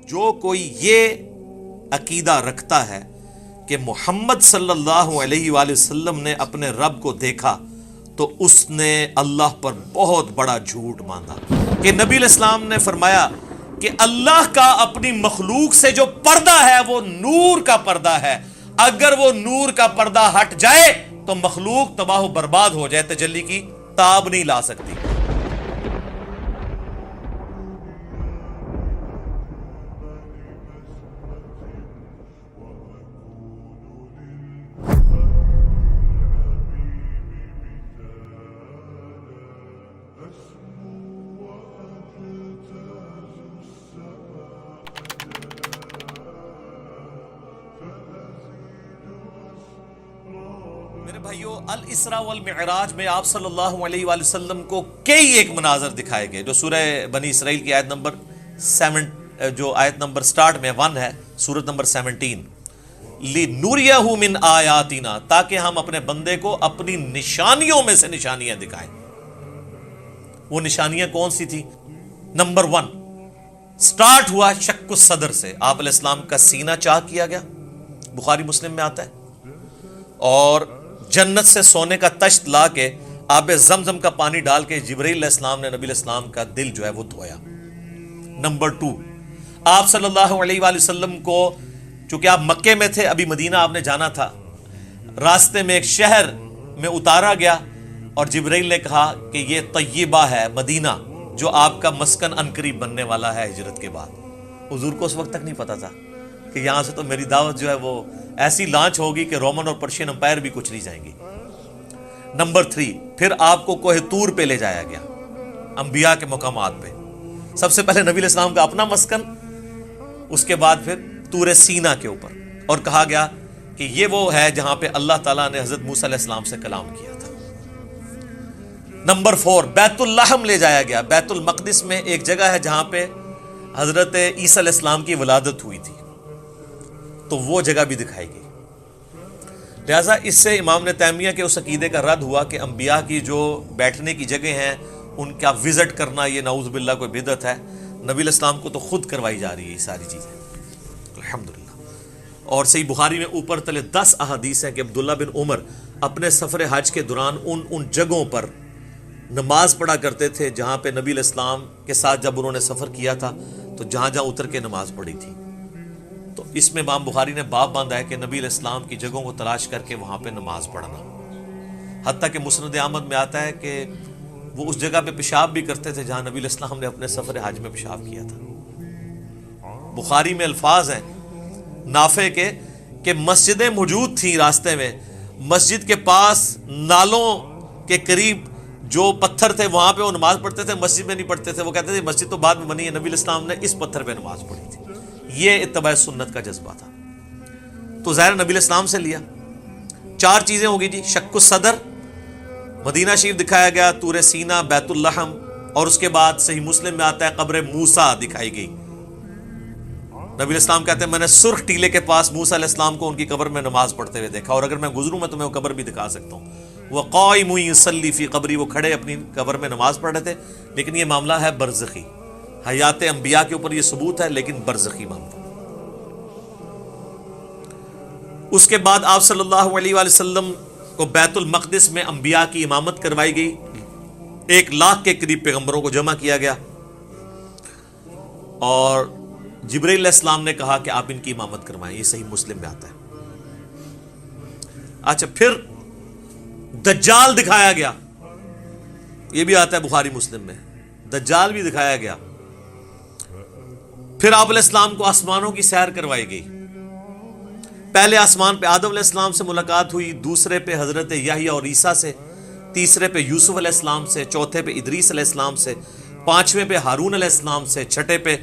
جو کوئی یہ عقیدہ رکھتا ہے کہ محمد صلی اللہ علیہ وآلہ وسلم نے اپنے رب کو دیکھا تو اس نے اللہ پر بہت بڑا جھوٹ باندھا. کہ نبی علیہ السلام نے فرمایا کہ اللہ کا اپنی مخلوق سے جو پردہ ہے وہ نور کا پردہ ہے، اگر وہ نور کا پردہ ہٹ جائے تو مخلوق تباہ و برباد ہو جائے، تجلی کی تاب نہیں لا سکتی. میرے بھائیو، الاسراء والمعراج میں آپ صلی اللہ علیہ وآلہ وسلم کو کئی ایک مناظر دکھائے گئے، جو سورہ بنی اسرائیل کی آیت نمبر 7 جو آیت نمبر سٹارٹ میں 1 ہے، سورت نمبر 17، لِنُرِيَهُ مِنْ آیاتنا، تاکہ ہم اپنے بندے کو اپنی نشانیوں میں سے نشانیاں دکھائیں. وہ نشانیاں کون سی تھی؟ نمبر 1 سٹارٹ ہوا شق الصدر سے، آپ علیہ السلام کا سینہ چاک کیا گیا، بخاری مسلم میں آتا ہے، اور جنت سے سونے کا تشت لا کے آب زمزم کا پانی ڈال کے جبرائیل علیہ السلام نے نبی علیہ السلام کا دل جو ہے وہ دھویا. نمبر 2 آپ صلی اللہ علیہ وآلہ وسلم کو، چونکہ آپ مکے میں تھے، ابھی مدینہ آپ نے جانا تھا، راستے میں ایک شہر میں اتارا گیا اور جبرائیل نے کہا کہ یہ طیبہ ہے، مدینہ، جو آپ کا مسکن عنقریب بننے والا ہے ہجرت کے بعد. حضور کو اس وقت تک نہیں پتا تھا کہ یہاں سے تو میری دعوت جو ہے وہ ایسی لانچ ہوگی کہ رومن اور پرشین امپائر بھی کچھ نہیں جائیں گی. نمبر 3 پھر آپ کو کوہ طور پہ لے جایا گیا، انبیاء کے مقامات پہ. سب سے پہلے نبی علیہ السلام کا اپنا مسکن، اس کے بعد پھر طور سینا کے اوپر، اور کہا گیا کہ یہ وہ ہے جہاں پہ اللہ تعالیٰ نے حضرت موسیٰ علیہ السلام سے کلام کیا تھا. نمبر 4 بیت اللحم لے جایا گیا. بیت المقدس میں ایک جگہ ہے جہاں پہ حضرت عیسیٰ علیہ السلام کی ولادت ہوئی تھی، تو وہ جگہ بھی دکھائی گئی. لہٰذا اس سے امام نے تیمیہ کے اس عقیدے کا رد ہوا کہ انبیاء کی جو بیٹھنے کی جگہ ہیں ان کا وزٹ کرنا یہ نعوذ باللہ کوئی بدعت ہے. نبی علیہ السلام کو تو خود کروائی جا رہی ہے یہ ساری چیزیں، الحمدللہ. اور صحیح بخاری میں اوپر تلے 10 احادیث ہیں کہ عبداللہ بن عمر اپنے سفر حج کے دوران ان جگہوں پر نماز پڑھا کرتے تھے جہاں پہ نبی علیہ السلام کے ساتھ جب انہوں نے سفر کیا تھا تو جہاں جہاں اتر کے نماز پڑھی تھی. تو اس میں امام بخاری نے باب باندھا ہے کہ نبی علیہ السلام کی جگہوں کو تلاش کر کے وہاں پہ نماز پڑھنا. حتیٰ کہ مسند احمد میں آتا ہے کہ وہ اس جگہ پہ پیشاب بھی کرتے تھے جہاں نبی علیہ السلام نے اپنے سفر حج میں پیشاب کیا تھا. بخاری میں الفاظ ہیں نافع کے کہ مسجدیں موجود تھیں راستے میں، مسجد کے پاس نالوں کے قریب جو پتھر تھے وہاں پہ وہ نماز پڑھتے تھے، مسجد میں نہیں پڑھتے تھے. وہ کہتے تھے مسجد تو بعد میں بنی ہے، نبی علیہ السلام نے اس پتھر پہ نماز پڑھی تھی. یہ اتباع سنت کا جذبہ تھا. تو ظاہر نبی علیہ السلام سے لیا. 4 چیزیں ہوگی جی، شق الصدر، مدینہ شریف دکھایا گیا، طور سینا، بیت اللحم، اور اس کے بعد صحیح مسلم میں آتا ہے قبر موسیٰ دکھائی گئی. نبی علیہ السلام کہتے ہیں میں نے سرخ ٹیلے کے پاس موسیٰ علیہ السلام کو ان کی قبر میں نماز پڑھتے ہوئے دیکھا، اور اگر میں گزروں میں تمہیں وہ قبر بھی دکھا سکتا ہوں. وہ قائم یصلی فی قبری، وہ کھڑے اپنی قبر میں نماز پڑھ رہے تھے. لیکن یہ معاملہ ہے برزخی، حیات انبیاء کے اوپر یہ ثبوت ہے لیکن برزخی معاملہ. اس کے بعد آپ صلی اللہ علیہ وآلہ وسلم کو بیت المقدس میں انبیاء کی امامت کروائی گئی. 1 لاکھ کے قریب پیغمبروں کو جمع کیا گیا، اور جبرائیل علیہ السلام نے کہا کہ آپ ان کی امامت کروائیں. یہ صحیح مسلم میں آتا ہے. اچھا، پھر دجال دکھایا گیا، یہ بھی آتا ہے بخاری مسلم میں، دجال بھی دکھایا گیا. پھر آپ علیہ السلام کو آسمانوں کی سیر کروائی گئی. پہلے آسمان پہ آدم علیہ السلام سے ملاقات ہوئی، دوسرے پہ حضرت یحییٰ اور عیسیٰ سے، تیسرے پہ یوسف علیہ السلام سے، چوتھے پہ ادریس علیہ السلام سے، 5ویں پہ ہارون علیہ السلام سے، 6 پہ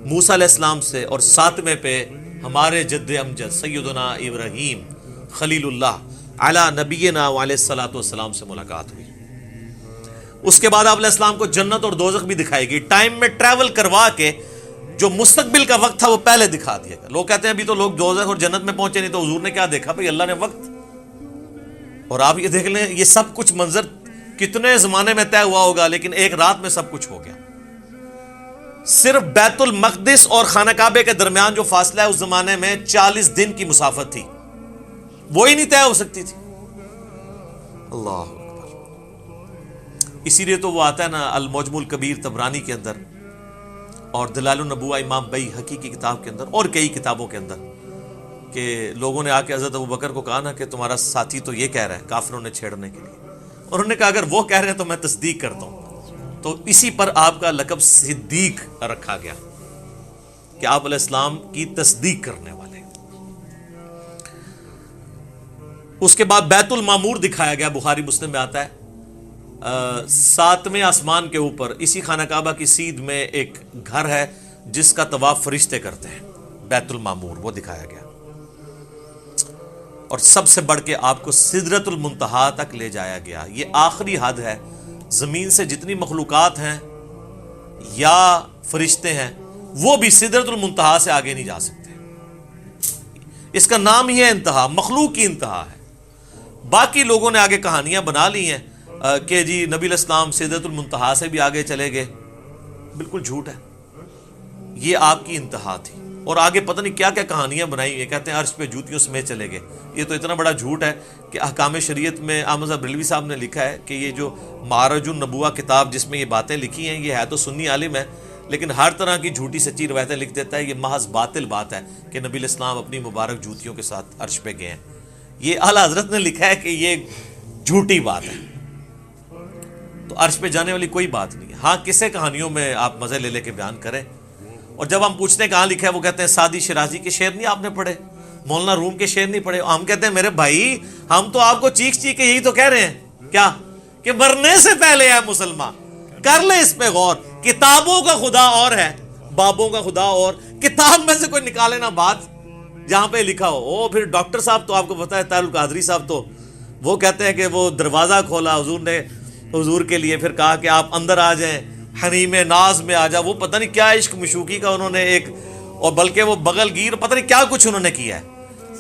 موسیٰ علیہ السلام سے، اور 7ویں پہ ہمارے جد امجد سیدنا ابراہیم خلیل اللہ علی نبینا وعلیہ الصلوۃ والسلام سے ملاقات ہوئی. اس کے بعد آپ علیہ السلام کو جنت اور دوزخ بھی دکھائی گئی. ٹائم میں ٹریول کروا کے جو مستقبل کا وقت تھا وہ پہلے دکھا دیا گیا. لوگ کہتے ہیں ابھی تو لوگ دوزخ اور جنت میں پہنچے نہیں، تو حضور نے کیا دیکھا؟ بھئی اللہ نے وقت. اور آپ یہ دیکھ لیں یہ سب کچھ منظر کتنے زمانے میں طے ہوا ہوگا، لیکن ایک رات میں سب کچھ ہو گیا. صرف بیت المقدس اور خانہ کعبے کے درمیان جو فاصلہ ہے اس زمانے میں 40 دن کی مسافت تھی، وہی نہیں طے ہو سکتی تھی۔ اللہ اکبر۔ اسی لیے تو وہ آتا ہے نا المعجم الکبیر طبرانی کے اندر اور دلائل النبوہ امام بیہقی کی کتاب کے اندر اور کئی کتابوں کے اندر کہ لوگوں نے آ کے حضرت ابوبکر کو کہا نا کہ تمہارا ساتھی تو یہ کہہ رہا ہے کافروں نے چھیڑنے کے لیے، اور انہوں نے کہا اگر وہ کہہ رہے ہیں تو میں تصدیق کرتا ہوں۔ تو اسی پر آپ کا لقب صدیق رکھا گیا کہ آپ علیہ السلام کی تصدیق کرنے والے۔ اس کے بعد بیت المعمور دکھایا گیا، بخاری مسلم میں آتا ہے 7ویں آسمان کے اوپر اسی خانہ کعبہ کی سیدھ میں ایک گھر ہے جس کا طواف فرشتے کرتے ہیں، بیت المعمور وہ دکھایا گیا، اور سب سے بڑھ کے آپ کو سدرۃ المنتہا تک لے جایا گیا۔ یہ آخری حد ہے، زمین سے جتنی مخلوقات ہیں یا فرشتے ہیں وہ بھی سدرۃ المنتہا سے آگے نہیں جا سکتے۔ اس کا نام ہی ہے انتہا، مخلوق کی انتہا ہے۔ باقی لوگوں نے آگے کہانیاں بنا لی ہیں کہ جی نبی علیہ السلام سدرۃ المنتہا سے بھی آگے چلے گئے، بالکل جھوٹ ہے، یہ آپ کی انتہا تھی۔ اور آگے پتہ نہیں کیا کیا کہانیاں بنائی ہوئی، کہتے ہیں عرش پہ جوتیوں سمیت چلے گئے۔ یہ تو اتنا بڑا جھوٹ ہے کہ احکام شریعت میں احمد صاحب بریلوی صاحب نے لکھا ہے کہ یہ جو معرج النبوہ کتاب جس میں یہ باتیں لکھی ہیں، یہ ہے تو سنی عالم ہے لیکن ہر طرح کی جھوٹی سچی روایتیں لکھ دیتا ہے۔ یہ محض باطل بات ہے کہ نبی علیہ السلام اپنی مبارک جوتیوں کے ساتھ عرش پہ گئے ہیں، یہ اعلیٰ حضرت نے لکھا ہے کہ یہ جھوٹی بات ہے، تو عرش پہ جانے والی کوئی بات نہیں ہے۔ ہاں کسے کہانیوں میں آپ مزے لے لے کے بیان کریں، اور جب ہم پوچھتے ہیں کہاں لکھا ہے وہ کہتے ہیں سعدی شیرازی کے شعر نہیں آپ نے پڑھے، مولانا روم کے شعر نہیں پڑھے۔ ہم کہتے ہیں میرے بھائی ہم تو آپ کو چیخ چیخ کے یہی تو کہہ رہے ہیں کیا کہ مرنے سے پہلے ہے مسلمان، کر لے اس پہ غور۔ کتابوں کا خدا اور ہے، بابوں کا خدا اور، کتاب میں سے کوئی نکالے نا بات جہاں پہ لکھا ہو۔ پھر ڈاکٹر صاحب تو آپ کو پتا ہے طاہر القادری صاحب تو وہ کہتے ہیں کہ وہ دروازہ کھولا حضور نے حضور کے لیے، پھر کہا کہ آپ اندر آ جائیں، حریم ناز میں آ جا، وہ پتہ نہیں کیا عشق مشوقی کا انہوں نے ایک، اور بلکہ وہ بغل گیر پتہ نہیں کیا کچھ انہوں نے کیا ہے۔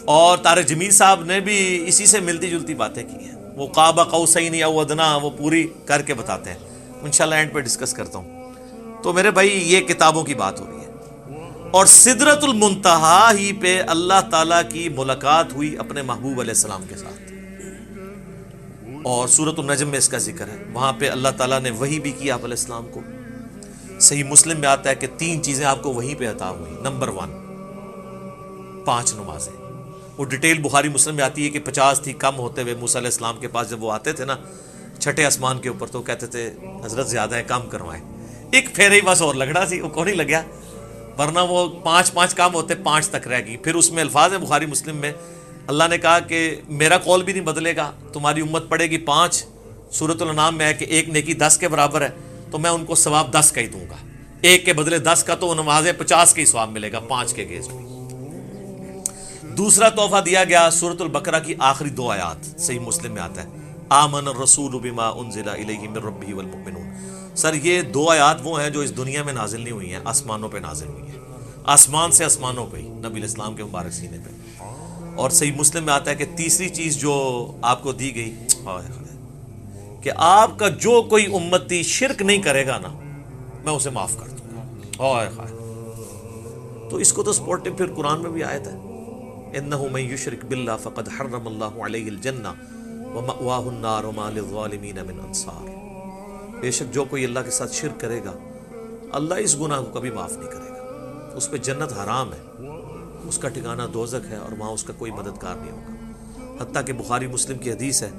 اور طارق جمیل صاحب نے بھی اسی سے ملتی جلتی باتیں کی ہیں، وہ قاب قوسین او ادنیٰ وہ پوری کر کے بتاتے ہیں، انشاءاللہ اینڈ پہ ڈسکس کرتا ہوں۔ تو میرے بھائی یہ کتابوں کی بات ہو رہی ہے، اور سدرۃ المنتہا ہی پہ اللہ تعالیٰ کی ملاقات ہوئی اپنے محبوب علیہ السلام کے ساتھ، اور سورۃ النجم میں اس کا ذکر ہے، وہاں پہ اللہ تعالیٰ نے وحی بھی کی آپ علیہ السلام کو۔ صحیح مسلم میں آتا ہے کہ 3 چیزیں آپ کو وہیں پہ عطا ہوئی۔ نمبر 1 5 نمازیں، وہ ڈیٹیل بخاری مسلم میں آتی ہے کہ 50 تھی، کم ہوتے ہوئے موسیٰ علیہ السلام کے پاس جب وہ آتے تھے نا 6ٹھے آسمان کے اوپر، تو کہتے تھے حضرت زیادہ ہے کم کروائیں، ایک پھیرے ہی بس اور لگڑا سی وہ کو نہیں لگیا، ورنہ وہ 5 کام ہوتے 5 تک رہ گئی۔ پھر اس میں الفاظ ہیں بخاری مسلم میں، اللہ نے کہا کہ میرا قول بھی نہیں بدلے گا، تمہاری امت پڑھے گی 5، سورۃ الانعام میں ہے کہ ایک نیکی 10 کے برابر ہے، تو میں ان کو ثواب 10 کا ہی دوں گا، ایک کے بدلے 10 کا، تو نمازیں 50 کا ہی ثواب ملے گا 5 کے اگینسٹ میں۔ دوسرا تحفہ دیا گیا سورۃ البقرہ کی آخری 2 آیات، صحیح مسلم میں آتا ہے آمن الرسول بما انزل الیہ من ربہ والمؤمنون۔ سر یہ 2 آیات وہ ہیں جو اس دنیا میں نازل نہیں ہوئی ہیں، آسمانوں پہ نازل ہوئی ہیں، آسمان سے آسمانوں پہ ہی نبی علیہ السلام کے مبارک سینے پہ۔ اور صحیح مسلم میں آتا ہے کہ تیسری چیز جو آپ کو دی گئی کہ آپ کا جو کوئی امتی شرک نہیں کرے گا نا میں اسے معاف کر دوں گا۔ تو اس کو تو سپورٹو پھر قرآن میں بھی آیت ہے انہ من یشرک باللہ فقد حرم اللہ علیہ الجنہ ومأواہ النار وما للظالمین من انصار۔ بے شک جو کوئی اللہ کے ساتھ شرک کرے گا اللہ اس گناہ کو کبھی معاف نہیں کرے گا، اس پہ جنت حرام ہے، اس کا ٹھکانہ دوزخ ہے، اور وہاں اس کا کوئی مددگار نہیں ہوگا۔ حتیٰ کہ بخاری مسلم کی حدیث ہے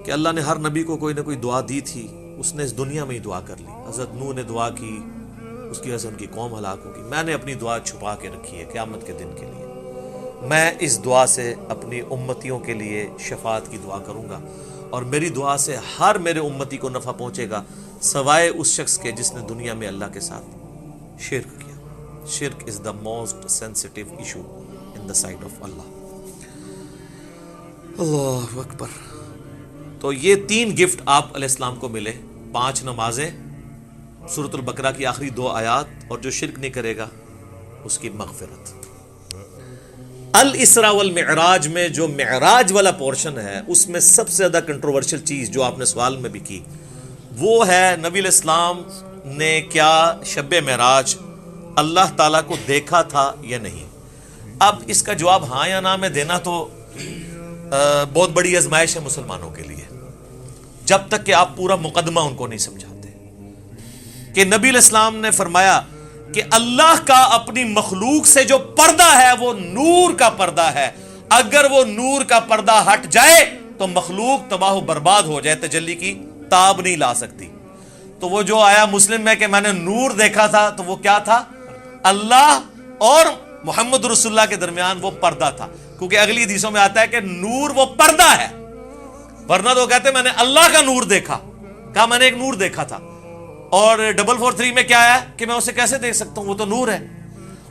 کہ اللہ نے ہر نبی کو کوئی نہ کوئی دعا دی تھی، اس نے اس دنیا میں ہی دعا کر لی۔ حضرت نوح نے دعا کی، اس کی وجہ سے ان کی قوم ہلاک ہوگی۔ میں نے اپنی دعا چھپا کے رکھی ہے قیامت کے دن کے لیے، میں اس دعا سے اپنی امتیوں کے لیے شفاعت کی دعا کروں گا، اور میری دعا سے ہر میرے امتی کو نفع پہنچے گا سوائے اس شخص کے جس نے دنیا میں اللہ کے ساتھ شرک کیا۔ شرک is the most sensitive issue in the sight of Allah۔ اللہ اکبر۔ تو یہ 3 گفٹ آپ علیہ السلام کو ملے، 5 نمازیں، سورۃ البقرہ کی آخری 2 آیات، اور جو شرک نہیں کرے گا اس کی مغفرت۔ الاسراء والمعراج میں جو معراج والا پورشن ہے اس میں سب سے زیادہ کنٹروورشل چیز جو آپ نے سوال میں بھی کی وہ ہے نبی علیہ السلام نے کیا شب معراج اللہ تعالیٰ کو دیکھا تھا یا نہیں؟ اب اس کا جواب ہاں یا نہ میں دینا تو بہت بڑی آزمائش ہے مسلمانوں کے لیے، جب تک کہ آپ پورا مقدمہ ان کو نہیں سمجھاتے کہ نبی علیہ السلام نے فرمایا کہ اللہ کا اپنی مخلوق سے جو پردہ ہے وہ نور کا پردہ ہے، اگر وہ نور کا پردہ ہٹ جائے تو مخلوق تباہ و برباد ہو جائے، تجلی کی تاب نہیں لا سکتی۔ تو وہ جو آیا مسلم میں کہ میں نے نور دیکھا تھا، تو وہ کیا تھا؟ اللہ اور محمد رسول اللہ کے درمیان وہ پردہ تھا، کیونکہ اگلی حدیثوں میں آتا ہے کہ نور وہ پردہ ہے، ورنہ تو کہتے ہیں میں نے اللہ کا نور دیکھا، کہا میں نے ایک نور دیکھا تھا۔ اور 443 میں کیا آیا کہ میں اسے کیسے دیکھ سکتا ہوں، وہ تو نور ہے۔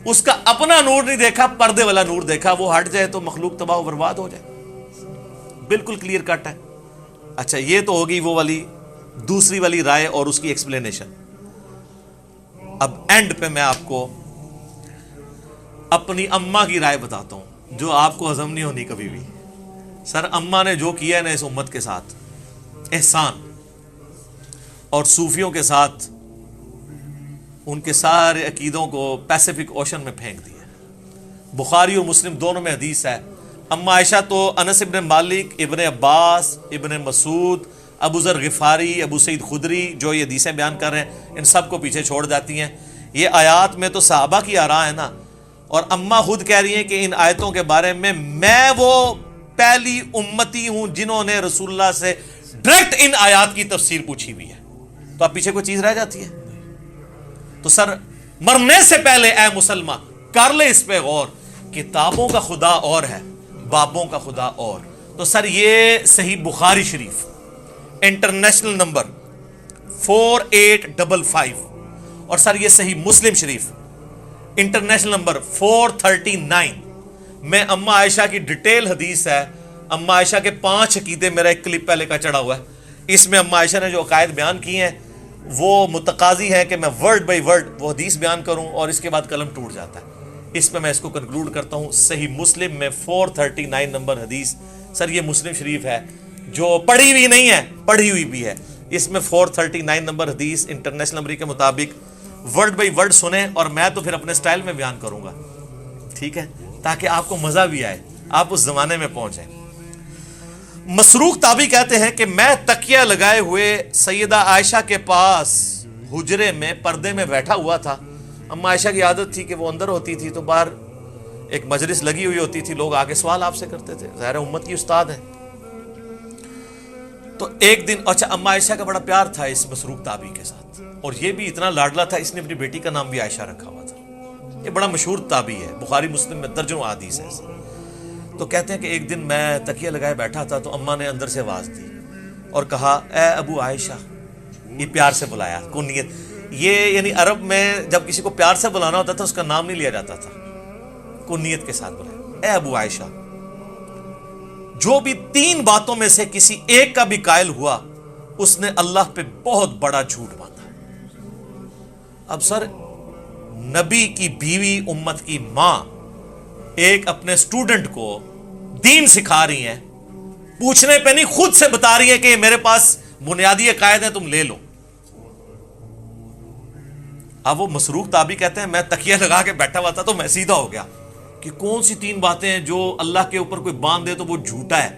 اس کا اپنا نور نہیں دیکھا، پردے والا نور دیکھا، وہ ہٹ جائے تو مخلوق تباہ و برباد ہو جائے۔ بالکل کلیئر کٹ ہے۔ اچھا، یہ تو ہوگی وہ والی دوسری والی رائے اور اس کی ایکسپلینیشن۔ اب اینڈ پہ میں آپ کو اپنی اماں کی رائے بتاتا ہوں جو آپ کو ہضم نہیں ہونی کبھی بھی۔ سر، اماں نے جو کیا ہے نا اس امت کے ساتھ احسان، اور صوفیوں کے ساتھ ان کے سارے عقیدوں کو پیسیفک اوشن میں پھینک دیا۔ بخاری اور مسلم دونوں میں حدیث ہے، اما عائشہ تو انس ابن مالک، ابن عباس، ابن مسعود، ابو ذر غفاری، ابو سعید خدری جو یہ حدیثیں بیان کر رہے ہیں، ان سب کو پیچھے چھوڑ جاتی ہیں۔ یہ آیات میں تو صحابہ کی آراء ہے نا، اور اما خود کہہ رہی ہیں کہ ان آیتوں کے بارے میں وہ پہلی امتی ہوں جنہوں نے رسول اللہ سے ڈائریکٹ ان آیات کی تفسیر پوچھی ہوئی ہے۔ تو اب پیچھے کوئی چیز رہ جاتی ہے؟ تو سر، مرنے سے پہلے اے مسلمان کر لے اس پہ غور، کتابوں کا خدا اور ہے، بابوں کا خدا اور۔ تو سر، یہ صحیح بخاری شریف انٹرنیشنل نمبر 4855، اور سر یہ صحیح مسلم شریف انٹرنیشنل نمبر 439 میں اما عائشہ کی ڈیٹیل حدیث ہے۔ اما عائشہ کے 5 عقیدے، میرا ایک کلپ پہلے کا چڑھا ہوا ہے، اس میں اما عائشہ نے جو عقائد بیان کی ہیں وہ متقاضی ہے کہ میں ورڈ بائی ورڈ وہ حدیث بیان کروں، اور اس کے بعد قلم ٹوٹ جاتا ہے۔ اس پہ میں اس کو کنکلوڈ کرتا ہوں۔ صحیح مسلم میں 439 نمبر حدیث، سر یہ مسلم شریف ہے جو پڑھی ہوئی نہیں ہے، پڑھی ہوئی بھی ہے۔ اس میں 439 نمبر حدیث انٹرنیشنل نمبر کے مطابق ورڈ بائی ورڈ سنیں، اور میں تو پھر اپنے سٹائل میں بیان کروں گا، ٹھیک ہے، تاکہ آپ کو مزہ بھی آئے، آپ اس زمانے میں پہنچ جائیں۔ مسروق تابعی کہتے ہیں کہ میں تکیہ لگائے ہوئے سیدہ عائشہ کے پاس حجرے میں پردے میں بیٹھا ہوا تھا۔ اما عائشہ کی عادت تھی کہ وہ اندر ہوتی تھی تو باہر ایک مجلس لگی ہوئی ہوتی تھی، لوگ آگے سوال آپ سے کرتے تھے، ظاہر امت کی استاد ہیں۔ تو ایک دن، اچھا، اما عائشہ کا بڑا پیار تھا اس مسروق تابعی کے ساتھ، اور یہ بھی اتنا لاڈلا تھا، اس نے اپنی بیٹی کا نام بھی عائشہ رکھا ہوا تھا۔ یہ بڑا مشہور تابعی ہے، بخاری مسلم میں درجنوں حدیث ہے۔ تو کہتے ہیں کہ ایک دن میں تکیہ لگائے بیٹھا تھا تو اماں نے اندر سے آواز دی اور کہا، اے ابو عائشہ، یہ پیار سے بلایا، کنیت۔ یہ یعنی عرب میں جب کسی کو پیار سے بلانا ہوتا تھا اس کا نام نہیں لیا جاتا تھا، کنیت کے ساتھ بلایا، اے ابو عائشہ، جو بھی 3 باتوں میں سے کسی ایک کا بھی قائل ہوا اس نے اللہ پہ بہت بڑا جھوٹ باندھا۔ اب سر، نبی کی بیوی، امت کی ماں، ایک اپنے سٹوڈنٹ کو دین سکھا رہی ہیں، پوچھنے پہ نہیں، خود سے بتا رہی ہے کہ میرے پاس بنیادی عقائد ہیں، تم لے لو۔ اب وہ مسروق تابعی کہتے ہیں میں تکیہ لگا کے بیٹھا ہوا تھا تو میں سیدھا ہو گیا کہ کون سی 3 باتیں ہیں جو اللہ کے اوپر کوئی باندھ دے تو وہ جھوٹا ہے،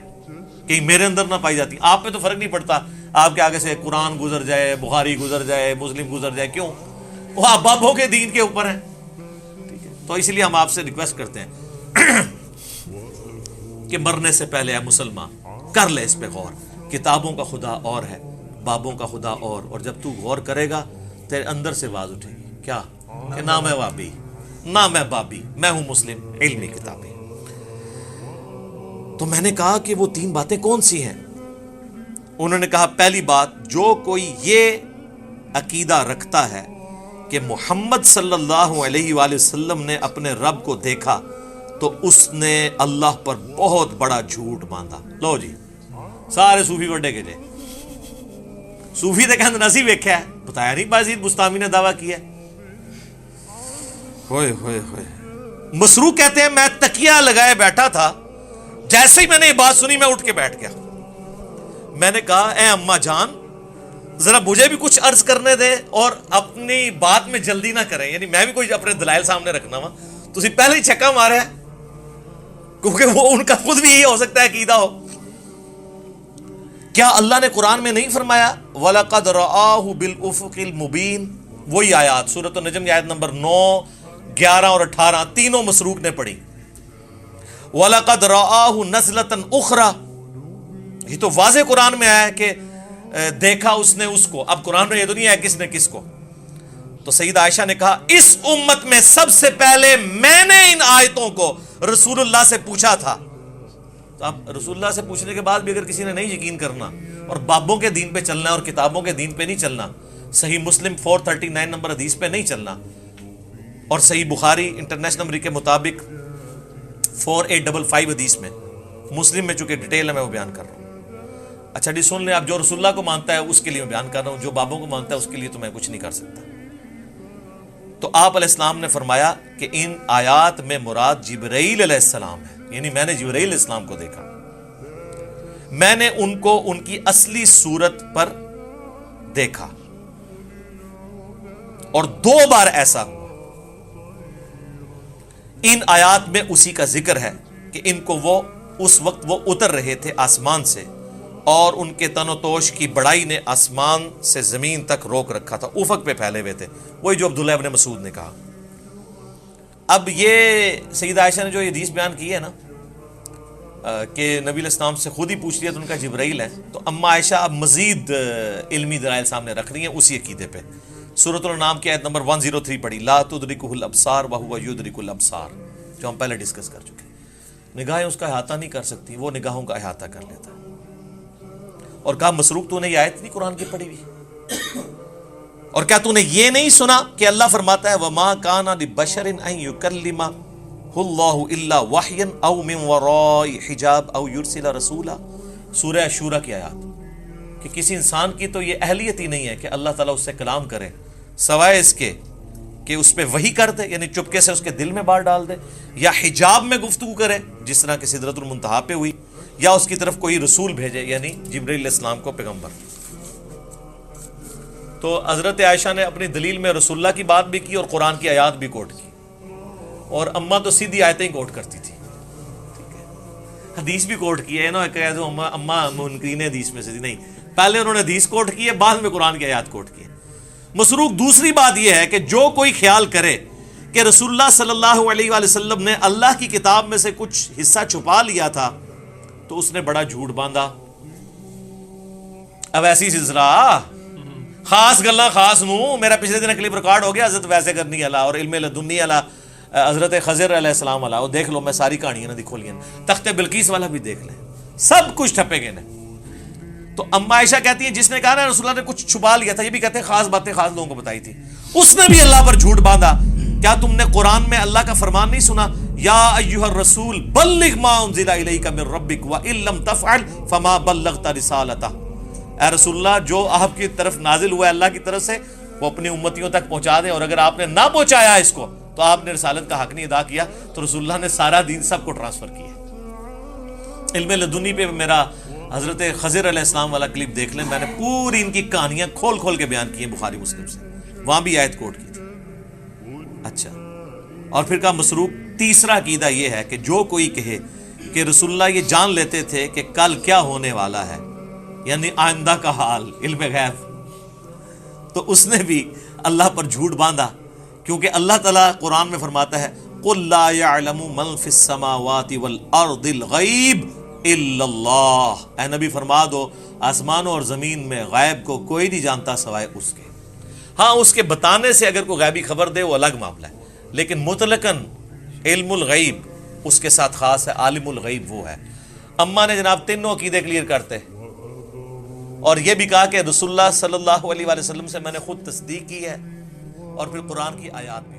کہیں میرے اندر نہ پائی جاتی۔ آپ پہ تو فرق نہیں پڑتا، آپ کے آگے سے قرآن گزر جائے، بخاری گزر جائے، مسلم گزر جائے، کیوں؟ وہ آپ بابوں کے دین کے اوپر ہیں، ٹھیک ہے۔ تو اس لیے ہم آپ سے ریکویسٹ کرتے ہیں کہ مرنے سے پہلے اے مسلمان کر لے اس پہ غور، کتابوں کا خدا اور ہے، بابوں کا خدا اور جب تو غور کرے گا تیرے اندر سے آواز اٹھے گی، کیا؟ کہ نہ میں وابی، نہ میں بابی، میں ہوں مسلم، علمی کتابیں۔ تو میں نے کہا کہ وہ 3 باتیں کون سی ہیں؟ انہوں نے کہا، پہلی بات، جو کوئی یہ عقیدہ رکھتا ہے کہ محمد صلی اللہ علیہ وآلہ وسلم نے اپنے رب کو دیکھا تو اس نے اللہ پر بہت بڑا جھوٹ باندھا۔ لو جی، سارے صوفی وڈے کے جائے، صوفی تو کہتے نسی ویکھیا ہے، بتایا نہیں بازید بستامی نے دعویٰ کیا ہے۔ ہوئے ہوئے ہوئے۔ مسروق کہتے ہیں میں تکیہ لگائے بیٹھا تھا، جیسے ہی میں نے یہ بات سنی میں اٹھ کے بیٹھ گیا۔ میں نے کہا، اے اماں جان، ذرا مجھے بھی کچھ عرض کرنے دیں اور اپنی بات میں جلدی نہ کریں. یعنی میں بھی کوئی اپنے دلائل سامنے رکھنا وا تو پہلے ہی چھکا مارا ہے, کیونکہ وہ ان کا خود بھی یہی ہو سکتا ہے عقیدہ ہو. کیا اللہ نے قرآن میں نہیں فرمایا وَلَقَدْ رَآهُ بِالْأُفُقِ الْمُبِينِ؟ وہی آیات سورۃ النجم کی آیت نمبر 9, 11 اور 18 تینوں مسروق نے پڑھی. وَلَقَدْ رَآهُ نَزْلَةً أُخْرَى, یہ تو واضح قرآن میں آیا ہے کہ دیکھا اس نے اس کو. اب قرآن میں یہ تو نہیں ہے کس نے کس کو. تو سیدہ عائشہ نے کہا اس امت میں سب سے پہلے میں نے ان آیتوں کو رسول اللہ سے پوچھا تھا. تو اب رسول اللہ سے پوچھنے کے بعد بھی اگر کسی نے نہیں یقین کرنا اور بابوں کے دین پہ چلنا اور کتابوں کے دین پہ نہیں چلنا, صحیح مسلم 439 نمبر حدیث پہ نہیں چلنا, اور صحیح بخاری انٹرنیشنل نمبر کے مطابق 4855 حدیث میں, مسلم میں چونکہ ڈیٹیل ہے میں وہ بیان کر رہا ہوں. اچھا جی سن لیں, آپ جو رسول اللہ کو مانتا ہے اس کے لیے میں بیان کر رہا ہوں, جو بابوں کو مانتا ہے اس کے لیے تو میں کچھ نہیں کر سکتا. تو آپ علیہ السلام نے فرمایا کہ ان آیات میں مراد جبرائیل علیہ السلام ہے. یعنی میں نے جبرائیل علیہ السلام کو دیکھا, میں نے ان کو ان کی اصلی صورت پر دیکھا, اور 2 بار ایسا ہوا. ان آیات میں اسی کا ذکر ہے کہ ان کو وہ اس وقت وہ اتر رہے تھے آسمان سے, اور ان کے تن و توش کی بڑائی نے آسمان سے زمین تک روک رکھا تھا, افق پہ پھیلے ہوئے تھے. وہی جو عبداللہ ابن مسعود نے کہا. اب یہ سیدہ عائشہ نے جو یہ حدیث بیان کی ہے نا کہ نبی علیہ السلام سے خود ہی پوچھ لیا تو ان کا جبرائیل ہے, تو اما عائشہ اب مزید علمی دلائل سامنے رکھ رہی ہیں اسی عقیدے پہ. سورۃ الانعام کی آیت نمبر 103 پڑھی, لا تدرکہ الابصار وہو یدرک الابصار, جو ہم پہلے ڈسکس کر چکے. نگاہیں اس کا احاطہ نہیں کر سکتی, وہ نگاہوں کا احاطہ کر لیتا ہے. اور کہا مسروق تو نے یہ آیت نہیں قرآن کی پڑھی ہوئی؟ اور کیا تو نے یہ نہیں سنا کہ اللہ فرماتا ہے وَمَا كَانَ لِبَشَرٍ أَن يُكَلِّمَهُ اللَّهُ إِلَّا وَحْيًا أَوْ مِن وَرَاءِ حِجَابٍ أَوْ يُرْسِلَ رَسُولًا. سورہ شورى کی آیات, کہ کسی انسان کی تو یہ اہلیت ہی نہیں ہے کہ اللہ تعالیٰ اس سے کلام کرے سوائے اس کے کہ اس پہ وحی کر دے, یعنی چپکے سے اس کے دل میں بات ڈال دے, یا حجاب میں گفتگو کرے جس طرح کہ سدرۃ المنتہا پہ ہوئی, یا اس کی طرف کوئی رسول بھیجے یعنی جبرائیل علیہ السلام کو پیغمبر. تو حضرت عائشہ نے اپنی دلیل میں رسول اللہ کی بات بھی کی اور قرآن کی آیات بھی کوٹ کی, اور اماں تو سیدھی آیتیں ہی کوٹ کرتی تھی, حدیث بھی کوٹ کی ہے نا, کہہ دو اماں منکرین حدیث میں سے تھی, نہیں, پہلے انہوں نے حدیث کوٹ کی ہے, بعد میں قرآن کی آیات کوٹ کی ہے. مسروق دوسری بات یہ ہے کہ جو کوئی خیال کرے کہ رسول اللہ صلی اللہ علیہ وآلہ وسلم نے اللہ کی کتاب میں سے کچھ حصہ چھپا لیا تھا تو اس نے بڑا جھوٹ باندھا. اب ایسی سلسلہ خاص گلاں خاص نو, میرا پچھلے دن کلپ ریکارڈ ہو گیا حضرت ویسے کرنی والا اور علم لدنی والا حضرت خضر علیہ السلام والا, وہ دیکھ لو, میں ساری کہانیاں نہ کھولی ہیں, تخت بلقیس والا بھی دیکھ لیں, سب کچھ ٹھپے گئے. تو اما عائشہ کہتی ہیں جس نے کہا نا رسول اللہ نے کچھ چھپا لیا تھا, یہ بھی کہتے ہیں خاص باتیں خاص لوگوں کو بتائی تھی, اس نے بھی اللہ پر جھوٹ باندھا. کیا تم نے قرآن میں اللہ کا فرمان نہیں سنا, یا ایھا الرسول بلغ ما انزل الیک من ربک وان لم تفعل فما بلغت رسالتہ. اے رسول اللہ جو آپ کی طرف نازل ہوا ہے اللہ کی طرف سے وہ اپنی امتیوں تک پہنچا دیں, اور اگر آپ نے نہ پہنچایا اس کو تو آپ نے رسالت کا حق نہیں ادا کیا. تو رسول اللہ نے سارا دین سب کو ٹرانسفر کیا. علم لدنی پہ میرا حضرت خضر علیہ السلام والا کلپ دیکھ لیں, میں نے پوری ان کی کہانیاں کھول کھول کے بیان کی ہیں بخاری مسلم سے, وہاں بھی آیت کوٹ کی تھی. اچھا, اور پھر کہا مسروق تیسرا عقیدہ یہ ہے کہ جو کوئی کہے کہ رسول اللہ یہ جان لیتے تھے کہ کل کیا ہونے والا ہے, یعنی آئندہ کا حال, علم غیب, تو اس نے بھی اللہ پر جھوٹ باندھا, کیونکہ اللہ تعالیٰ قرآن میں فرماتا ہے قُلْ لَا يَعْلَمُ مَنْ فِي السَّمَاوَاتِ وَالْأَرْضِ الْغَيْبِ إِلَّا اللَّهُ. اے نبی فرما دو آسمانوں اور زمین میں غیب کو کوئی نہیں جانتا سوائے اس کے. ہاں اس کے بتانے سے اگر کوئی غیبی خبر دے وہ الگ معاملہ ہے, لیکن مطلقاً علم الغیب اس کے ساتھ خاص ہے, عالم الغیب وہ ہے. اماں نے جناب تینوں عقیدے کلیئر کرتے, اور یہ بھی کہا کہ رسول اللہ صلی اللہ علیہ وآلہ وسلم سے میں نے خود تصدیق کی ہے, اور پھر قرآن کی آیات بھی